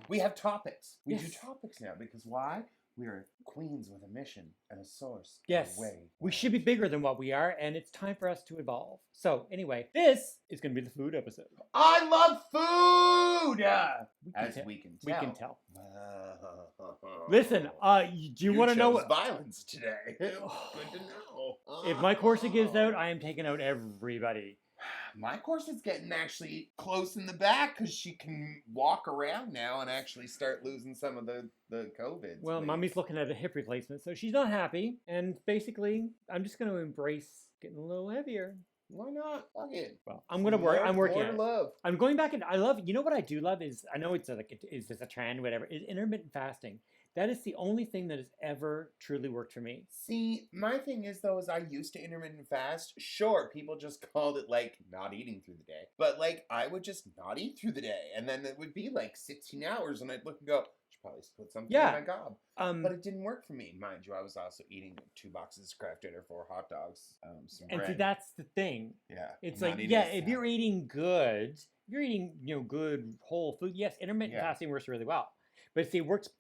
We have topics. We Yes. do topics now because why? We are queens with a mission and a source. Yes. And a way. We should be bigger than what we are, and it's time for us to evolve. So, anyway, this is going to be the food episode. I love food! We can We can tell. tell. Listen, do you want to know chose what... violence today. Good to know. If my corset gives out, I am taking out everybody. My corset's getting actually close in the back because she can walk around now and actually start losing some of the COVID. Well, Mommy's looking at a hip replacement, so she's not happy. And basically, I'm just going to embrace getting a little heavier. Why not? Fuck it. Well, I'm going to work. I'm working on it. Love. I'm going back and I love, you know what I do love is, I know it's like, it's a trend, whatever, is intermittent fasting. That is the only thing that has ever truly worked for me. See, my thing is though, is I used to intermittent fast. Sure, people just called it like not eating through the day. But like, I would just not eat through the day. And then it would be like 16 hours and I'd look and go, I should probably put something in my gob. But it didn't work for me. Mind you, I was also eating 2 boxes of Kraft Dinner, 4 hot dogs, some bread. And see, that's the thing. Yeah. It's like, yeah, if you're eating good, if you're eating, you know, good whole food, yes, intermittent fasting works really well. But see, it works,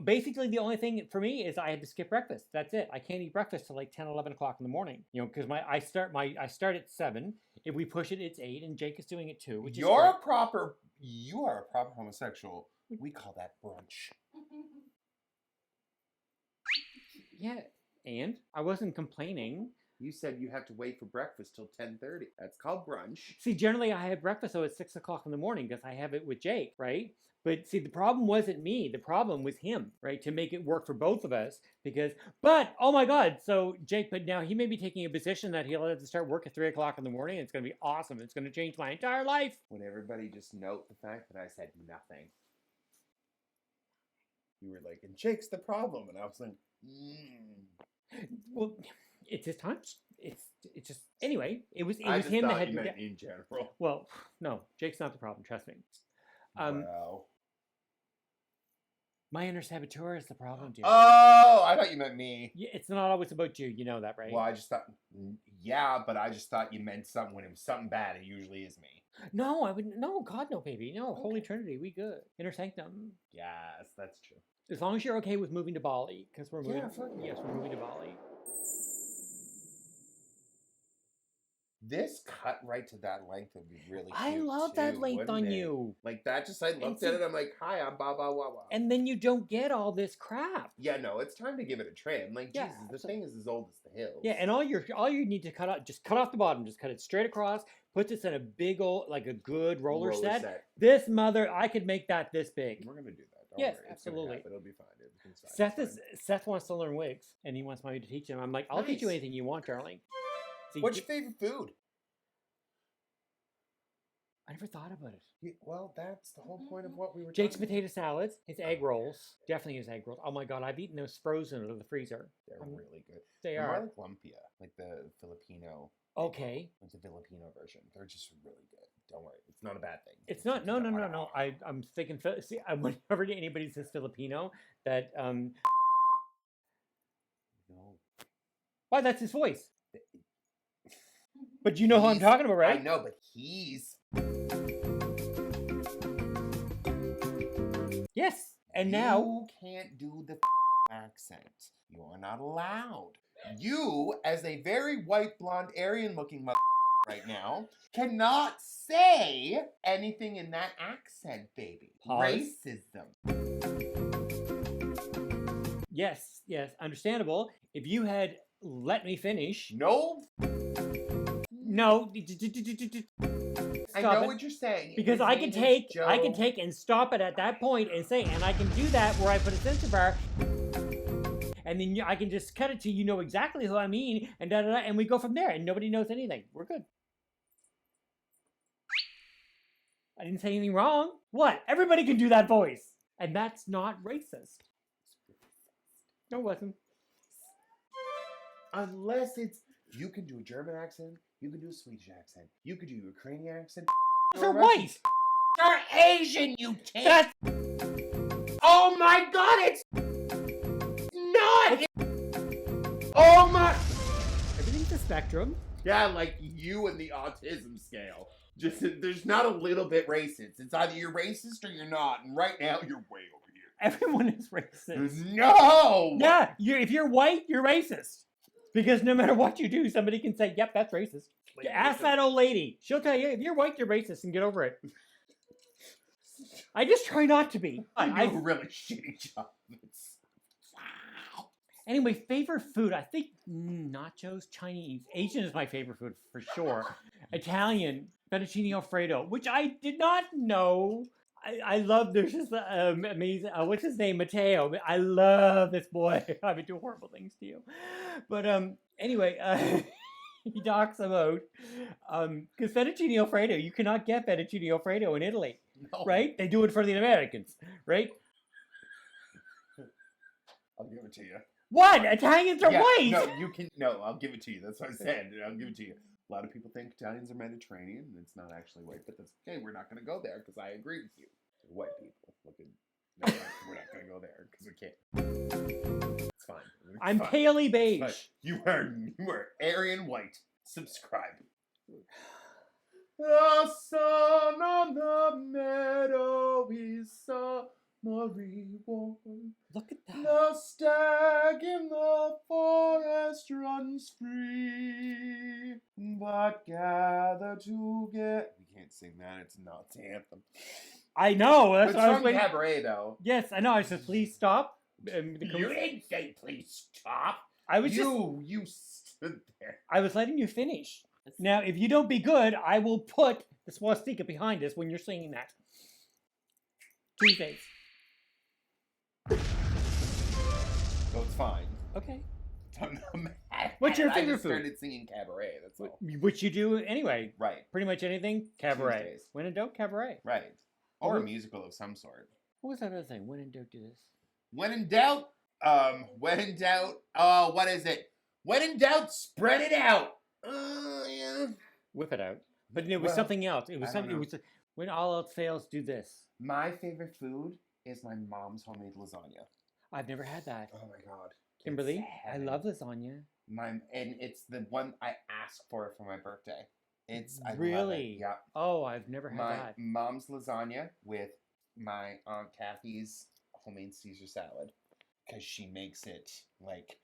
basically the only thing for me is I had to skip breakfast. That's it. I can't eat breakfast till like 10, 11 o'clock in the morning. You know, because I start at 7. If we push it, it's 8, and Jake is doing it too, which you are a proper homosexual. We call that brunch. Yeah, and I wasn't complaining. You said you have to wait for breakfast till 10:30. That's called brunch. See, generally I have breakfast so at 6 o'clock in the morning because I have it with Jake, right? But see, the problem wasn't me. The problem was him, right? To make it work for both of us but, oh my God. So Jake, but now he may be taking a position that he'll have to start work at 3 o'clock in the morning. It's going to be awesome. It's going to change my entire life. Would everybody just note the fact that I said nothing? You were like, and Jake's the problem. And I was like, Well, it's his time. It's just, anyway, it was I just him that thought had you to meant in general. Well, no, Jake's not the problem. Trust me. Wow. My inner saboteur is the problem, dude. Oh, I thought you meant me. Yeah, it's not always about you. You know that, right? Well, I just thought, yeah, but I just thought you meant something when it was something bad. It usually is me. No, I wouldn't. No, God, no, baby. No, okay. Holy Trinity, we good. Inner sanctum. Yes, that's true. As long as you're okay with moving to Bali, because we're moving. Yeah, yes, we're moving to Bali. This cut right to that length would be really cute. I love that length on you. Like that, just I looked at it, I'm like, hi, I'm Ba Ba Wa Wa. And then you don't get all this crap. Yeah, no, it's time to give it a trim. Like, yeah, Jesus, the thing is as old as the hills. Yeah, and all you need to cut out, just cut off the bottom, just cut it straight across, put this in a big old, like a good roller set. This mother, I could make that this big. We're gonna do that. Don't yes, worry. absolutely. It'll be fine. Seth wants to learn wigs, and he wants me to teach him. I'm like, I'll teach you anything you want, darling. See, what's your favorite food? I never thought about it. Yeah, well, that's the whole point of what we were Jake's potato salads, his egg rolls. Definitely his egg rolls. Oh my God, I've eaten those frozen out of the freezer. They're really good. They are. More like lumpia, like the Filipino. Okay. It's a Filipino version. They're just really good. Don't worry. It's not a bad thing. It's not. No. I'm thinking, see, whenever anybody says Filipino, that, No. Why, that's his voice. But you know who I'm talking about, right? I know, but he's... Yes, and now... You can't do the accent. You are not allowed. You, as a very white, blonde, Aryan-looking mother right now, cannot say anything in that accent, baby. Pause. Racism. Yes, understandable. If you had let me finish... No. No. I know what you're saying. Because I can take and stop it at that point and say, and I can do that where I put a censor bar, and then I can just cut it to you know exactly who I mean, and and we go from there, and nobody knows anything. We're good. I didn't say anything wrong. What? Everybody can do that voice, and that's not racist. No, it wasn't. Unless it's you can do a German accent. You can do a Swedish accent. You could do a Ukrainian accent. They're white. They're Asian, you can't. Oh my God, it's not. Oh my. Everything's a spectrum. Yeah, like you and the autism scale. Just there's not a little bit racist. It's either you're racist or you're not. And right now, you're way over here. Everyone is racist. No! Yeah, if you're white, you're racist. Because no matter what you do, somebody can say, yep, that's racist. Ask that old lady. She'll tell you, if you're white, you're racist, and get over it. I just try not to be. I do a really shitty job. Wow. Anyway, favorite food. I think nachos, Chinese. Asian is my favorite food for sure. Italian, fettuccine alfredo, which I did not know. I love, there's just amazing, what's his name, Matteo. I love this boy. I've been doing horrible things to you. But anyway, he talks about, because fettuccine alfredo, you cannot get fettuccine alfredo in Italy, right? They do it for the Americans, right? I'll give it to you. What? Italians are white? No, I'll give it to you. That's what I said. I'll give it to you. A lot of people think Italians are Mediterranean, and it's not actually white, but that's okay. We're not going to go there because I agree with you. White people. No, we're not going to go there because we can't. It's fine. I'm palely beige. But you are Aryan white. Subscribe. The sun on the meadow is summery warm. Look at that. The stag in the forest runs free, but gather to get. We can't sing that. It's not the anthem. I know. That's It's what I was from waiting. Cabaret, though. Yes, I know. I said, please stop. You didn't say please stop. I was You stood there. I was letting you finish. Now, if you don't be good, I will put the swastika behind us when you're singing that. Tuesdays. So it's fine. Okay. What's your favorite I just food? started singing Cabaret, that's all. Which you do anyway. Right. Pretty much anything, cabaret. Tuesdays. When in doubt, cabaret. Right. Or a musical of some sort. What was that other thing? When in doubt, do this. When in doubt, what is it? When in doubt, spread it out. Yeah. Whip it out. But it was something else. It was something. It was when all else fails, do this. My favorite food is my mom's homemade lasagna. I've never had that. Oh my god. Kimberly, I love lasagna. And it's the one I asked for my birthday. I really? love it. Yeah. Oh, I've never had My that. mom's lasagna with my Aunt Kathy's homemade Caesar salad. Because she makes it like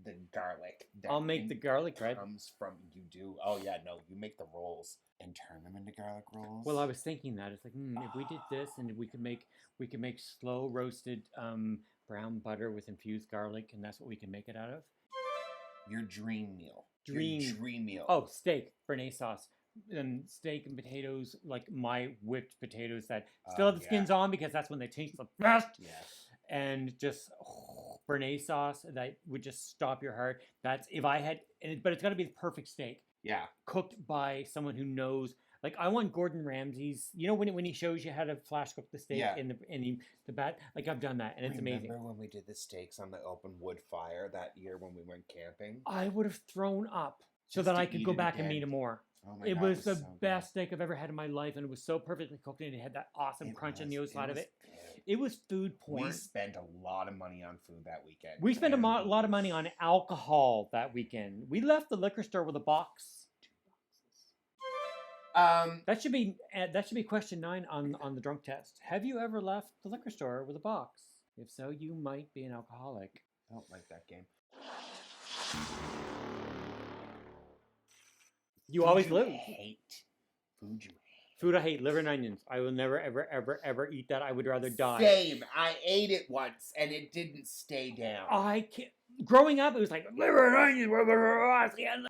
the garlic. I'll make the garlic bread. Comes from you do. Oh yeah, no, you make the rolls and turn them into garlic rolls. Well, I was thinking that it's like if we did this and we could make slow roasted brown butter with infused garlic, and that's what we can make it out of. Your dream meal. Your dream meal. Oh, steak, béarnaise sauce. Steak and potatoes, like my whipped potatoes that still have the skins on because that's when they taste the best. Yes. And just béarnaise sauce that would just stop your heart. That's if I had, but it's got to be the perfect steak. Yeah. Cooked by someone who knows. Like I want Gordon Ramsay's. You know when he shows you how to flash cook the steak in the bat. Like I've done that and it's amazing. Remember when we did the steaks on the open wood fire that year when we went camping? I would have thrown up so that I could go back and meet him more. Oh my God, it was the so best steak I've ever had in my life, and it was so perfectly cooked, and it had that awesome crunch on the outside of it. It was food porn. We spent a lot of money on food that weekend. We spent a lot of money on alcohol that weekend. We left the liquor store with a box. 2 boxes. That should be question 9 on the drunk test. Have you ever left the liquor store with a box? If so, you might be an alcoholic. I don't like that game. You always lose. Hate food. You hate. Food I hate, liver and onions. I will never, ever, ever, ever eat that. I would rather die. Same. I ate it once, and it didn't stay down. I can't. Growing up, it was like liver and onions.